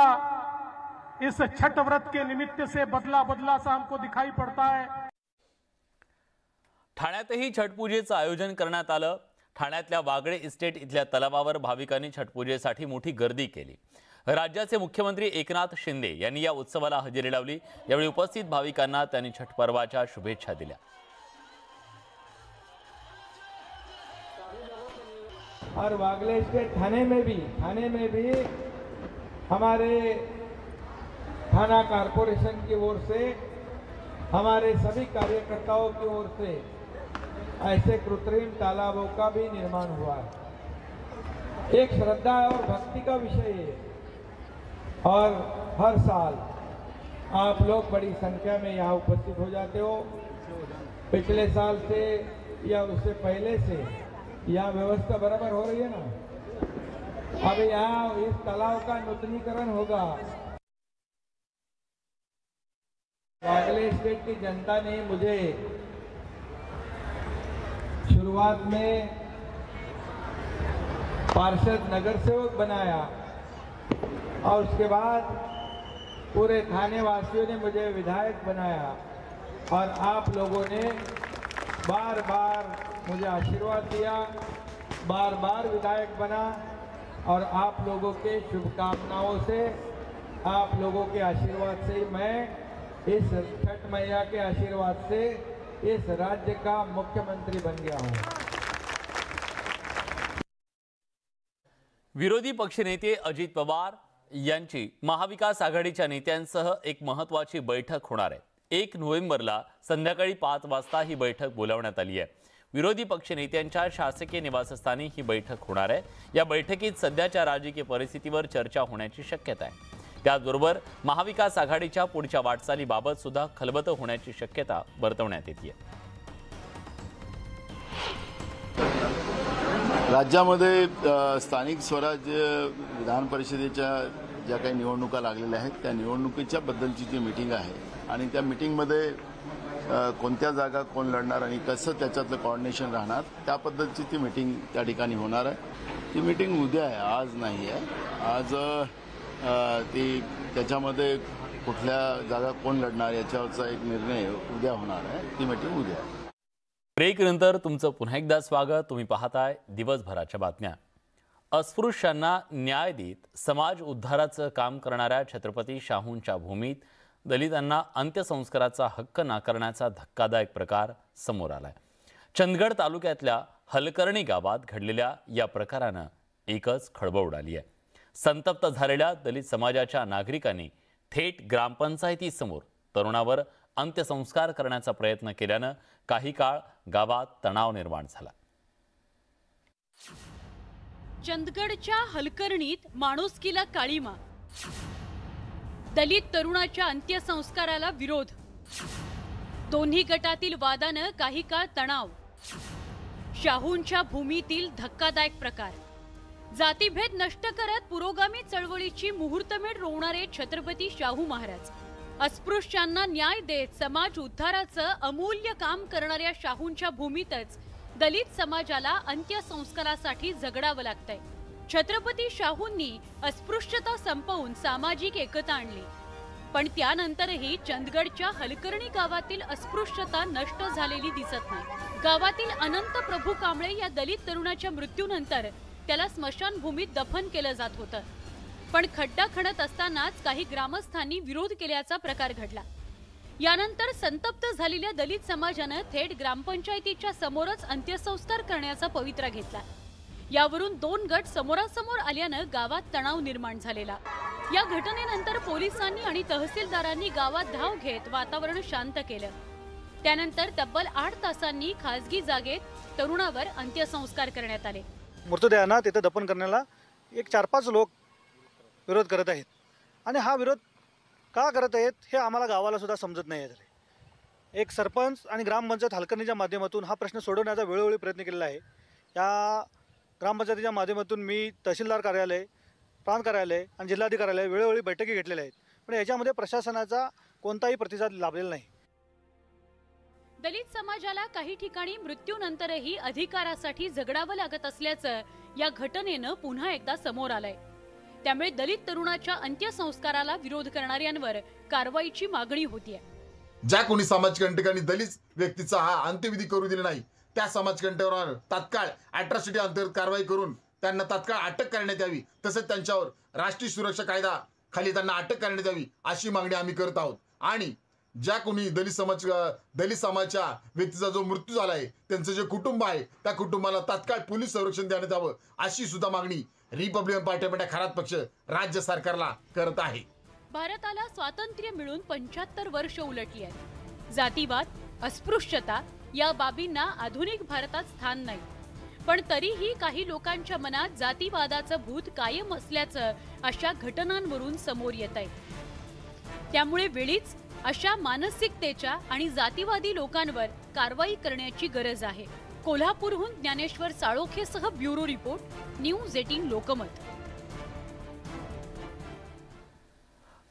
इस छठ व्रत के निमित्त से बदला सा हमको दिखाई पड़ता है। ठाण्यातही छठपूजेचं आयोजन करण्यात आलं। ठाण्यातल्या वागळे इस्टेट इथल्या तलावावर भाविकांनी छठपूजेसाठी मोठी गर्दी केली। राज्याचे मुख्यमंत्री एकनाथ शिंदे यांनी या उत्सवाला हजेरी लावली। यावेळी उपस्थित भाविकांना त्यांनी छठ पर्वाच्या शुभेच्छा दिल्या। और वागले स्टेट थाने में भी हमारे थाना कारपोरेशन की ओर से, हमारे सभी कार्यकर्ताओं की ओर से ऐसे कृत्रिम तालाबों का भी निर्माण हुआ है। एक श्रद्धा और भक्ति का विषय है और हर साल आप लोग बड़ी संख्या में यहाँ उपस्थित हो जाते हो। पिछले साल से या उससे पहले से यहाँ व्यवस्था बराबर हो रही है ना। अब यहाँ इस तालाब का नूतनीकरण होगा। वागले स्टेट की जनता ने मुझे शुरुआत में पार्षद नगर सेवक बनाया और उसके बाद पूरे थाने वासियों ने मुझे विधायक बनाया और आप लोगों ने बार बार मुझे आशीर्वाद दिया, बार बार विधायक बना और आप लोगों के शुभकामनाओं से, आप लोगों के आशीर्वाद से मैं इस छठ मैया के आशीर्वाद से इस राज्य का मुख्यमंत्री बन गया हूं। विरोधी पक्षनेते अजित पवार यांची महाविकास आघाडीच्या नेत्यांसह एक महत्त्वाची बैठक होणार आहे। 1 नोव्हेंबरला संध्याकाळी 5 वाजता ही बैठक बोलावण्यात आली आहे। विरोधी पक्षनेत्यांच्या शासकीय निवासस्थानी ही बैठक होणार आहे। या बैठकीत सध्याच्या राजकीय परिस्थितीवर चर्चा होण्याची शक्यता आहे। त्याचबरोबर महाविकास आघाडीच्या पुढच्या वाटचालीबाबत सुद्धा खलबतं होण्याची शक्यता वर्तवण्यात येते। राज्यामध्ये स्थानिक स्वराज्य विधान परिषदेच्या ज्या काही निवडणुका लागलेल्या आहेत त्या निवडणुकीच्या बद्दलची जी मीटिंग आहे आणि त्या मीटिंगमध्ये कोणत्या जागा कोण लढणार आणि कसं त्याच्यातलं कोऑर्डिनेशन राहणार त्या पद्धतीची ती मीटिंग त्या ठिकाणी होणार आहे। ती मीटिंग उद्या आहे, आज नाही आहे। आज ती त्याच्यामध्ये कुठल्या जागा कोण लढणार याच्यावरचा एक निर्णय उद्या होणार आहे। ती मीटिंग उद्या आहे। ब्रेक नंतर तुमचं पुन्हा एकदा स्वागत। तुम्ही पाहताय दिवसभराच्या बातम्या। अस्पृश्यांना न्याय देत समाज उद्धाराचं काम करणाऱ्या छत्रपती शाहूंच्या भूमीत दलितांना अंत्यसंस्काराचा हक्क नाकारण्याचा धक्कादायक प्रकार समोर आलाय। चंदगड तालुक्यातल्या हलकर्णी गावात घडलेल्या या प्रकारानं एकच खळबळ उडाली आहे। संतप्त झालेल्या दलित समाजाच्या नागरिकांनी थेट ग्रामपंचायतीसमोर तरुणावर अंत्यसंस्कार करण्याचा प्रयत्न केल्यानं काही काळ गावात तणाव निर्माण झाला। चंदगडच्या हलकर्णीत माणुसकीला काळीमा, दलित तरुणाच्या अंत्यसंस्काराला विरोध, दोन्ही गटातील वादानं काही काळ तणाव, शाहूंच्या भूमीतील धक्कादायक प्रकार, जातीभेद नष्ट करत पुरोगामी चळवळीची मुहूर्तमेढ रोवणारे छत्रपती शाहू महाराज, अस्पृश्यांना न्याय देत समाज उद्धाराचं अमूल्य काम करणाऱ्या शाहूंच्या भूमीतच दलित समाजाला अंत्यसंस्कारासाठी झगडावं लागतंय। छत्रपती शाहूंनी अस्पृश्यता संपवून सामाजिक एकता आणली, पण त्यानंतरही चंदगडच्या हलकर्णी गावातील अस्पृश्यता नष्ट झालेली दिसत नाही। गावातील अनंत प्रभू कांबळे या दलित तरुणाच्या मृत्यूनंतर त्याला स्मशानभूमीत दफन केलं जात होतं, पण खड्डा खणत असतानाच काही ग्रामस्थांनी विरोध केल्याचा प्रकार घडला। यानंतर संतप्त झालेल्या दलित समाजानं थेट ग्रामपंचायतीच्या समोरच अंत्यसंस्कार करण्याचा पवित्रा घेतला। यावरून 2 गट समोरासमोर आल्यानं गावात तणाव निर्माण झालेला। या घटनेनंतर पोलिसांनी आणि तहसीलदारांनी गावात धाव घेत वातावरण शांत केलं। त्यानंतर तब्बल 8 तासांनी खासगी जागेत तरुणावर अंत्यसंस्कार करण्यात आले। मृतदेहांना तिथे दफन करण्याला एक 4-5 लोक विरोध करत आहेत आणि हा विरोध का करत आहेत हे आम्हाला गावाला सुद्धा समजत नाही आहे. एक सरपंच आणि ग्रामपंचायत हलकर्णीच्या माध्यमातून हा प्रश्न सोडवण्याचा वेळोवेळी प्रयत्न केलेला आहे. या ग्रामपंचायतीच्या माध्यमातून मी तहसीलदार कार्यालय, प्रांत कार्यालय आणि जिल्हाधिकाऱ्यालय वेळोवेळी बैठकी घेतलेल्या आहेत, पण याच्यामध्ये प्रशासनाचा कोणताही प्रतिसाद लाभलेला नाही. दलित समाजाला काही ठिकाणी मृत्यूनंतरही अधिकारासाठी झगडावं लागत असल्याचं या घटनेनं पुन्हा एकदा समोर आलंय. त्यामुळे दलित तरुणाच्या अंत्यसंस्काराला विरोध करणाऱ्यांवर कारवाईची मागणी होतीये. ज्या कोणी समाजकंटकांनी दलित व्यक्तीचा हा अंत्यविधी करू दिला नाही त्या समाजकंटकांवर तात्काळ अॅट्रॉसिटी अंतर्गत कारवाई करून त्यांना तात्काळ अटक करण्यात यावी. तसेच त्यांच्यावर राष्ट्रीय सुरक्षा कायदा खाली त्यांना अटक करण्यात यावी अशी मागणी आम्ही करत आहोत. आणि ज्या कोणी दलित समाजाच्या व्यक्तीचा जो मृत्यू झाला आहे त्यांचं जे कुटुंब आहे त्या कुटुंबाला तात्काळ पोलीस संरक्षण देण्यात यावं अशी सुद्धा मागणी Republican party of India Kharat पक्ष राज्य सरकारला करत आहे. भारताला स्वातंत्र्य मिळून 75 वर्ष उलटली आहेत. जातीवाद, अस्पृश्यता या बाबींना आधुनिक भारतात स्थान नाही, पण तरीही काही लोकांच्या मनात जातीवादाचं भूत कायम असल्याचं अशा घटनांवरून समोर येत आहे. त्यामुळे वेळीच अशा मानसिकतेच्या आणि जातीवादी लोकांवर कारवाई करण्याची गरज आहे. कोल्हापूरहून ज्ञानेश्वर साळोखेसह ब्युरो रिपोर्ट, न्यूज 18 लोकमत.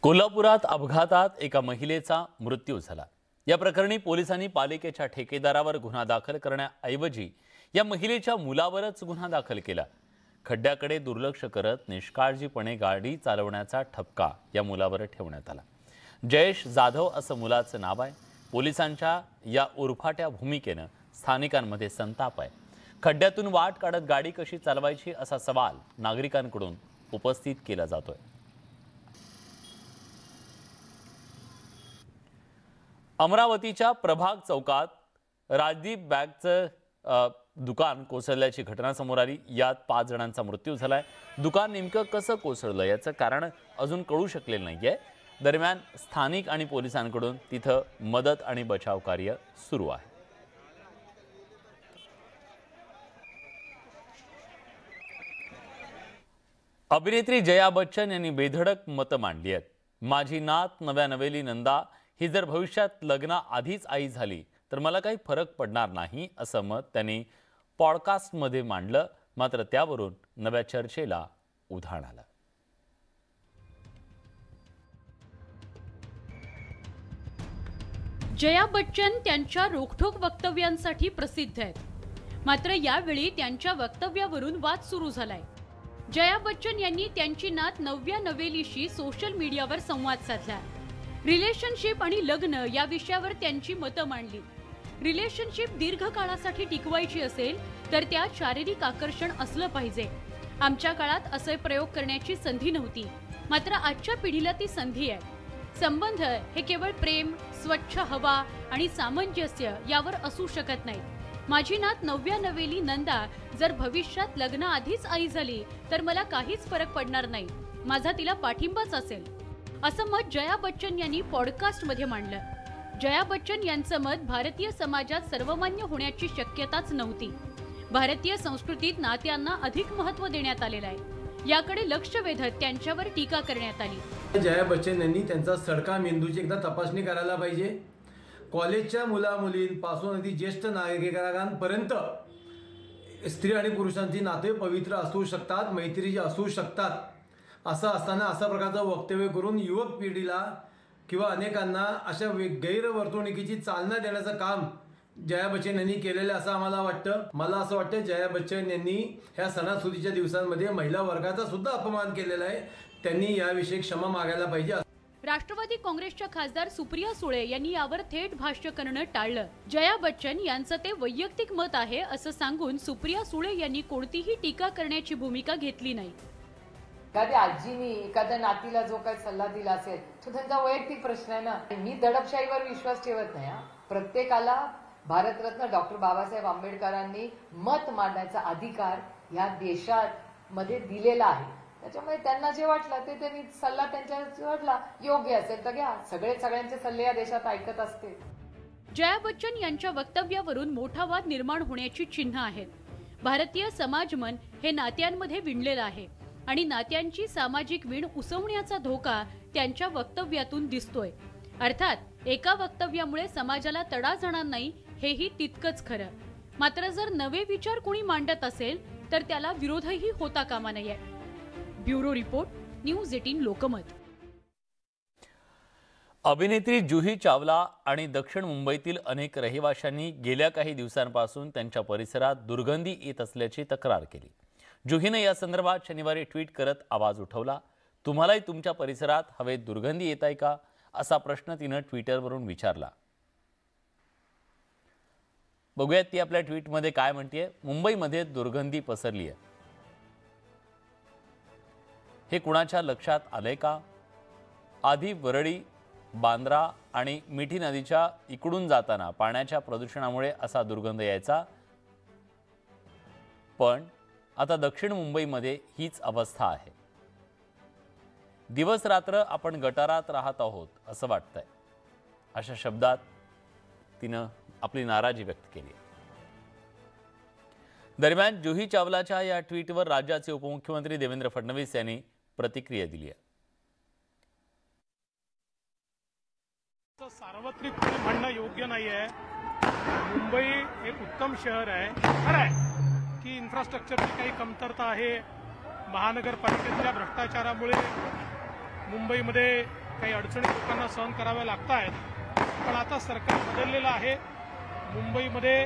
कोल्हापुरात अपघातात एका महिलेचा मृत्यू झाला. या प्रकरणी पोलिसांनी पालिकेच्या ठेकेदारावर गुन्हा दाखल करण्याऐवजी या महिलेच्या मुलावरच गुन्हा दाखल केला. खड्ड्याकडे दुर्लक्ष करत निष्काळजीपणे गाडी चालवण्याचा ठपका या मुलावर ठेवण्यात आला. जयेश जाधव असं मुलाचं नाव आहे. पोलिसांच्या या उरफाट्या भूमिकेनं स्थानिकांमध्ये संताप आहे. खड्ड्यातून वाट काढत गाडी कशी चालवायची असा सवाल नागरिकांकडून उपस्थित केला जातोय. अमरावतीच्या प्रभाग चौकात राजदीप बॅगचं दुकान कोसळल्याची घटना समोर आली. यात 5 जणांचा मृत्यू झालाय. दुकान नेमकं कसं कोसळलं याचं कारण अजून कळू शकलेलं नाहीये. दरम्यान स्थानिक आणि पोलिसांकडून तिथं मदत आणि बचाव कार्य सुरू आहे. अभिनेत्री जया बच्चन यांनी बेधडक मतं मांडली आहेत. माझी नात नव्या नवेली नंदा ही जर भविष्यात लग्नाआधीच आई झाली तर मला काही फरक पडणार नाही असं मत त्यांनी पॉडकास्टमध्ये मांडलं. मात्र त्यावरून नव्या चर्चेला उधाण आलं. जया बच्चन त्यांच्या रोखठोक वक्तव्यांसाठी प्रसिद्ध आहेत. मात्र यावेळी त्यांच्या वक्तव्यावरून वाद सुरू झालाय. जया बच्चन यांनी त्यांची नात नव्या नवेलीशी सोशल मीडियावर संवाद साधला. रिलेशनशिप आणि लग्न या विषयावर त्यांची मतं मांडली. रिलेशनशिप दीर्घकाळासाठी टिकवायची असेल तर त्यात शारीरिक आकर्षण असलं पाहिजे. आमच्या काळात असे प्रयोग करण्याची संधी नव्हती, मात्र आजच्या पिढीला ती संधी आहे. संबंध हे केवळ प्रेम, स्वच्छ हवा आणि सामंजस्य यावर असू शकत नाही. माझी नात नव्या नवेली नंदा जर भविष्यात लग्नाआधीच आई झाली तर मला काहीच फरक पडणार नाही. माझा तिला पाठिंबाच असेल असं मत जया बच्चन यांनी पॉडकास्टमध्ये मांडलं. जया बच्चन यांचं मत भारतीय समाजात सर्वमान्य होण्याची शक्यताच नव्हती. भारतीय संस्कृतीत नात्यांना अधिक महत्त्व देण्यात आलेलं आहे. याकडे लक्ष वेधत त्यांच्यावर टीका करण्यात आली. जया बच्चन यांनी त्यांचा सडका मेंदूची एकदा तपासणी करायला पाहिजे. कॉलेजच्या मुला मुलींपासून अगदी ज्येष्ठ नागरिकांपर्यंत स्त्री आणि पुरुषांची नाते पवित्र असू शकतात, मैत्रीची असू शकतात. असं असताना अशा प्रकारचं वक्तव्य करून युवक पिढीला किंवा अनेकांना अशा गैरवर्तणुकीची चालना देण्याचं काम जया बच्चन यांनी केलेलं असं आम्हाला वाटतं. मला असं वाटतं जया बच्चन यांनी ह्या सणासुदीच्या दिवसांमध्ये महिला वर्गाचा सुद्धा अपमान केलेला आहे. त्यांनी याविषयी क्षमा मागायला पाहिजे. राष्ट्रवादी काँग्रेसच्या खासदार सुप्रिया सुळे यांनी यावर थेट भाष्य करणं टाळलं. जया बच्चन यांचं ते वैयक्तिक मत आहे असं सांगून सुप्रिया सुळे यांनी कोणतीही टीका करण्याची भूमिका घेतली नाही. एखाद्या आजीनी एखाद्या नातीला जो काही सल्ला दिला असेल तो त्यांचा वैयक्तिक प्रश्न आहे ना. मी दडपशाहीवर विश्वास ठेवत नाही. प्रत्येकाला भारतरत्न डॉक्टर बाबासाहेब आंबेडकरांनी मत मांडण्याचा अधिकार या देशात मध्ये दिलेला आहे. त्याच्यामुळे त्यांना जे वाटलं ते त्यांनी सल्ला त्यांच्या वाटला योग्य असेल तर घ्या. सगळ्यांचे सल्ले या देशात ऐकत असते. जया बच्चन यांच्या वक्तव्यावरून मोठा वाद निर्माण होण्याची चिन्ह आहेत. भारतीय समाजमन हे नात्यांमध्ये विणलेलं आहे आणि नात्यांची सामाजिक वीण उसवण्याचा धोका त्यांच्या वक्तव्यातून दिसतोय. अर्थात एका वक्तव्यामुळे समाजाला तडा जाणार नाही हेही तितकंच खरं. मात्र जर नवे विचार कोणी मांडत असेल तर त्याला विरोधही होता कामा नये. Bureau report, news 18 Lokmat. अभिनेत्री जुही चावला आणि दक्षिण मुंबईतील अनेक रहिवाशांनी गेल्या काही दिवसांपासून त्यांच्या परिसरात दुर्गंधी येत असल्याची तक्रार केली. जुहीने या संदर्भात शनिवारी ट्विट करत आवाज उठवला. तुम्हालाही तुमच्या परिसरात हवेत दुर्गंधी येत आहे का, असा प्रश्न तिनं ट्विटरवरून विचारला. बघूयात ती आपल्या ट्विटमध्ये काय म्हणतेय. मुंबईमध्ये दुर्गंधी पसरली आहे, हे कुणाच्या लक्षात आलंय का? आधी वरळी, बांद्रा आणि मिठी नदीच्या इकडून जाताना पाण्याच्या प्रदूषणामुळे असा दुर्गंध यायचा, पण आता दक्षिण मुंबईमध्ये हीच अवस्था आहे. दिवस रात्र आपण गटारात राहत आहोत असं वाटतंय, अशा शब्दात तिनं आपली नाराजी व्यक्त केली. दरम्यान जुही चावलाच्या या ट्विटवर राज्याचे उपमुख्यमंत्री देवेंद्र फडणवीस यांनी प्रतिक्रिया दिली आहे. सार्वत्रिक म्हणणं योग्य नाही आहे. मुंबई एक उत्तम शहर आहे. खरं आहे की इन्फ्रास्ट्रक्चरची काही कमतरता आहे. महानगरपालिकेतल्या भ्रष्टाचारामुळे मुंबईमध्ये काही अडचणी लोकांना सहन कराव्या लागत आहेत. पण आता सरकार बदललेलं आहे. मुंबईमध्ये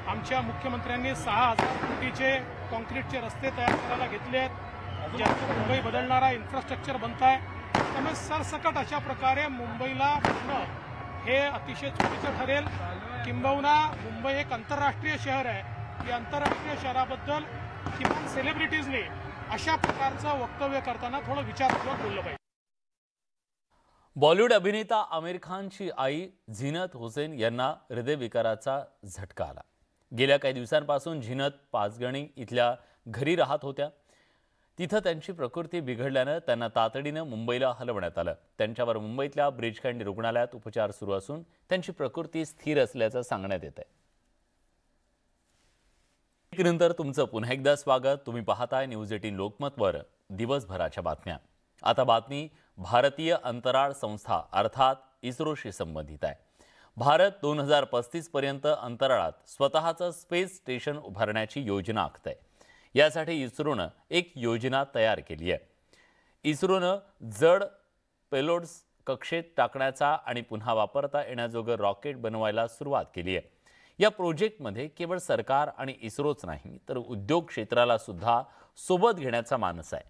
आमच्या मुख्यमंत्र्यांनी 6,000 कोटीचे कॉन्क्रीटचे रस्ते तयार करायला घेतले आहेत, ज्यातून मुंबई बदलणारा इन्फ्रास्ट्रक्चर बनत आहे. त्यामुळे सरसकट अशा प्रकारे मुंबईला बघणं हे अतिशय चुकीचं ठरेल. किंबहुना मुंबई एक आंतरराष्ट्रीय शहर आहे. या आंतरराष्ट्रीय शहराबद्दल किमान सेलिब्रिटीजने अशा प्रकारचं वक्तव्य करताना थोडं विचारपूर्वक बोललं पाहिजे. बॉलिवूड अभिनेता आमिर खानची आई झीनत हुसेन यांना हृदयविकाराचा झटका आला. गेल्या काही दिवसांपासून झीनत पाचगणी इथल्या घरी राहत होत्या. तिथं त्यांची प्रकृती बिघडल्यानं त्यांना तातडीनं मुंबईला हलवण्यात आलं. त्यांच्यावर मुंबईतल्या ब्रिज कँडी रुग्णालयात उपचार सुरू असून त्यांची प्रकृती स्थिर असल्याचं सांगण्यात येत आहे. नंतर तुमचं पुन्हा एकदा स्वागत. तुम्ही पाहताय न्यूज 18 लोकमतवर दिवसभराच्या बातम्या. आता बातमी भारतीय अंतराळ संस्था अर्थात इस्रोशी संबंधित आहे. भारत 2035 पर्यंत अंतराळात स्वतःचं स्पेस स्टेशन उभारण्याची योजना आखत आहे. यासाठी इस्रोनं एक योजना तयार केली आहे. इस्रोनं जड पेलोड्स कक्षेत टाकण्याचा आणि पुन्हा वापरता येण्याजोगं रॉकेट बनवायला सुरुवात केली आहे. या प्रोजेक्टमध्ये केवळ सरकार आणि इस्रोच नाही तर उद्योग क्षेत्राला सुद्धा सोबत घेण्याचा मानस आहे.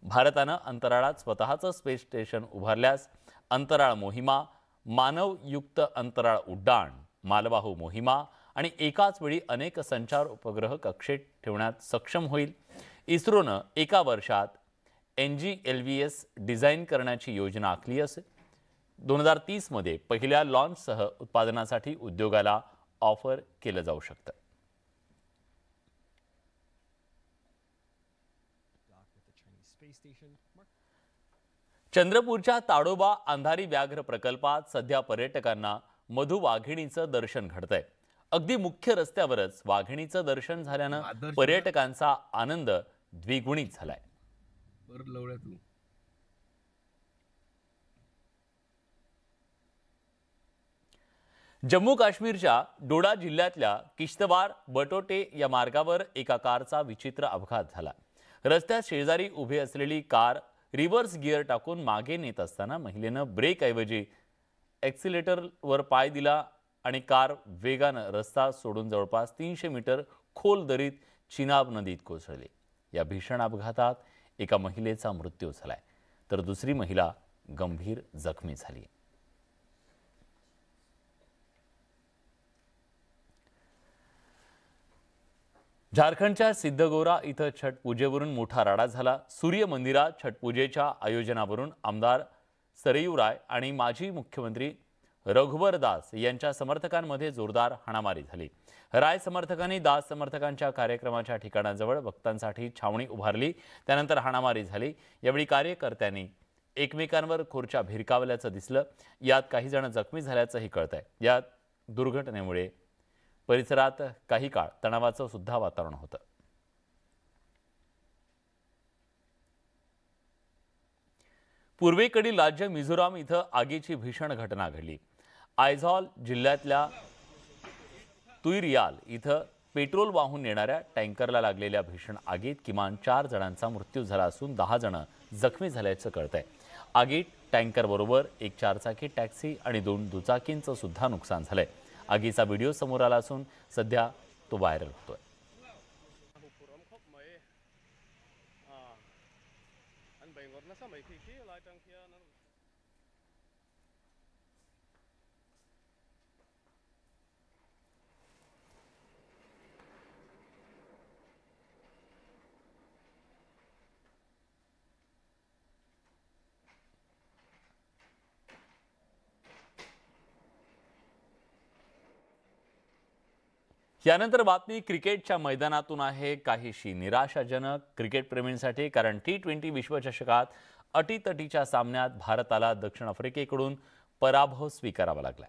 भारतानं अंतराळात स्वतःचं स्पेस स्टेशन उभारल्यास अंतराळ मोहिमा, मानवयुक्त अंतराळ उड्डाण, मालवाहू मोहिमा आणि एकाच वेळी अनेक संचार उपग्रह कक्षेत ठेवण्यात सक्षम होईल. इस्रोनं एका वर्षात NGLVS डिझाईन करण्याची योजना आखली असेल. 2030 मध्ये पहिल्या लॉन्चसह उत्पादनासाठी उद्योगाला ऑफर केलं जाऊ शकतं. चंद्रपूरच्या ताडोबा अंधारी व्याघ्र प्रकल्पात सध्या पर्यटकांना मधु वाघिणीचं दर्शन घडतंय. अगदी मुख्य रस्त्यावरच वाघिणीचं दर्शन झाल्यानं पर्यटकांचा आनंद द्विगुणित झालाय. जम्मू काश्मीरच्या डोडा जिल्ह्यातल्या किश्तवार बटोटे या मार्गावर एका कारचा विचित्र अपघात झाला. रस्त्यात शेजारी उभे असलेली कार रिव्हर्स गिअर टाकून मागे नेत असताना महिलेनं ब्रेकऐवजी ॲक्सिलेटरवर पाय दिला आणि कार वेगानं रस्ता सोडून जवळपास 300 मीटर खोल दरीत चिनाब नदीत कोसळली. या भीषण अपघातात एका महिलेचा मृत्यू झालाय तर दुसरी महिला गंभीर जखमी झाली. झारखंडच्या सिद्धगोरा इथं छठ पूजेवरून मोठा राडा झाला. सूर्य मंदिरात छठ पूजेच्या आयोजनावरून आमदार सरयू राय आणि माजी मुख्यमंत्री रघुवर दास यांच्या समर्थकांमध्ये जोरदार हाणामारी झाली. राय समर्थकांनी दास समर्थकांच्या कार्यक्रमाच्या ठिकाणाजवळ भक्तांसाठी छावणी उभारली. त्यानंतर हाणामारी झाली. यावेळी कार्यकर्त्यांनी एकमेकांवर खुर्च्या भिरकावल्याचं दिसलं. यात काही जण जखमी झाल्याचंही कळतंय. या दुर्घटनेमुळे परिसरात काही काळ तणावाचं सुद्धा वातावरण होतं. पूर्वेकडील राज्य मिझोराम इथं आगीची भीषण घटना घडली। आयझॉल जिल्ह्यातल्या तुईरियाल इथं पेट्रोल वाहून नेणाऱ्या टँकरला लागलेल्या भीषण आगीत किमान 4 जणांचा मृत्यू झाला असून 10 जण जखमी झाल्याचं कळतंय। आगीत टँकरबरोबर एक 4-चाकी टॅक्सी आणि 2 दुचाकींचं सुद्धा नुकसान झालंय। आगीचा व्हिडिओ समोर आला असून सध्या तो व्हायरल होतोय। यानंतर बातमी क्रिकेटच्या मैदानातून आहे, काहीशी निराशाजनक क्रिकेट प्रेमींसाठी, कारण T20 विश्वचषकात अटीतटीच्या सामन्यात भारताला दक्षिण आफ्रिकेकडून पराभव स्वीकारावा लागला।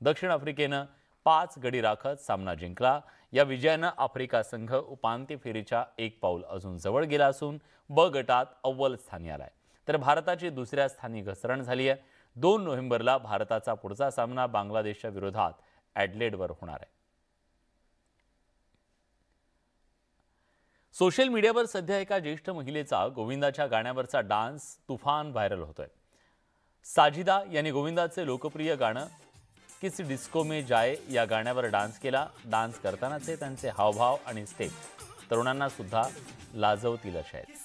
दक्षिण आफ्रिकेनं 5 गडी राखत सामना जिंकला। या विजयानं आफ्रिका संघ उपांत्य फेरीच्या एक पाऊल अजून जवळ गेला असून ब गटात अव्वल स्थानी आलाय। तर भारताची दुसऱ्या स्थानी घसरण झाली आहे। 2 नोव्हेंबरला भारताचा पुढचा सामना बांगलादेशच्या विरोधात ॲडलेडवर होणार आहे। सोशल मीडियावर सध्या एका ज्येष्ठ महिलेचा गोविंदाच्या गाण्यावरचा डान्स तुफान व्हायरल होतोय। साजिदा यांनी गोविंदाचे लोकप्रिय गाणं किस डिस्को में जाए या गाण्यावर डान्स केला। डान्स करतानाचे त्यांचे हावभाव आणि स्टेप तरुणांना सुद्धा लाजवतील असे आहेत।